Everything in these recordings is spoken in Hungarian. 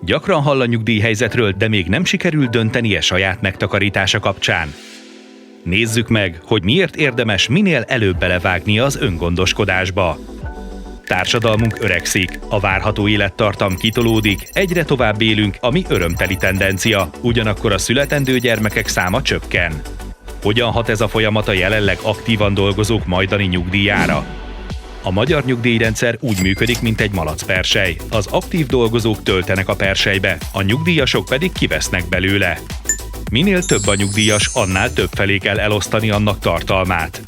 Gyakran hall a nyugdíjhelyzetről, de még nem sikerült döntenie saját megtakarítása kapcsán. Nézzük meg, hogy miért érdemes minél előbb belevágnia az öngondoskodásba. Társadalmunk öregszik, a várható élettartam kitolódik, egyre tovább élünk, ami örömteli tendencia, ugyanakkor a születendő gyermekek száma csökken. Hogyan hat ez a folyamat a jelenleg aktívan dolgozók majdani nyugdíjára? A magyar nyugdíjrendszer úgy működik, mint egy malacpersely. Az aktív dolgozók töltenek a perselybe, a nyugdíjasok pedig kivesznek belőle. Minél több a nyugdíjas, annál több felé kell elosztani annak tartalmát.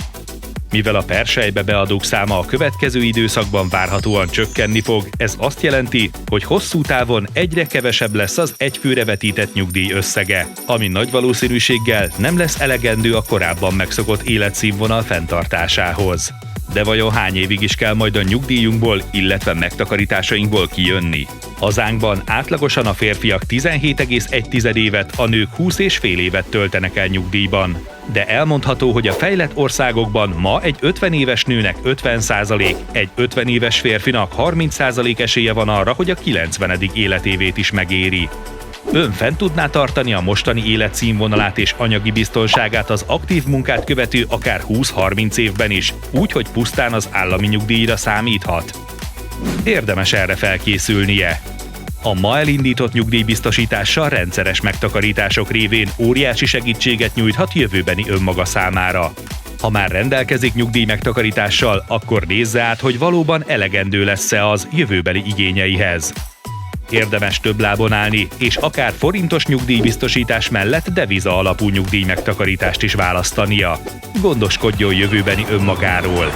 Mivel a perselybe beadók száma a következő időszakban várhatóan csökkenni fog, ez azt jelenti, hogy hosszú távon egyre kevesebb lesz az egyfőre vetített nyugdíj összege, ami nagy valószínűséggel nem lesz elegendő a korábban megszokott életszínvonal fenntartásához. De vajon hány évig is kell majd a nyugdíjunkból, illetve megtakarításainkból kijönni? Hazánkban átlagosan a férfiak 17,1 évet, a nők 20,5 évet töltenek el nyugdíjban. De elmondható, hogy a fejlett országokban ma egy 50 éves nőnek 50%, egy 50 éves férfinak 30% esélye van arra, hogy a 90. életévét is megéri. Ön fent tudná tartani a mostani életszínvonalát és anyagi biztonságát az aktív munkát követő akár 20-30 évben is, úgy, hogy pusztán az állami nyugdíjra számíthat? Érdemes erre felkészülnie. A ma elindított nyugdíjbiztosítással rendszeres megtakarítások révén óriási segítséget nyújthat jövőbeni önmaga számára. Ha már rendelkezik nyugdíj megtakarítással, akkor nézze át, hogy valóban elegendő lesz-e az jövőbeli igényeihez. Érdemes több lábon állni, és akár forintos nyugdíjbiztosítás mellett deviza alapú nyugdíj megtakarítást is választania. Gondoskodjon jövőbeni önmagáról!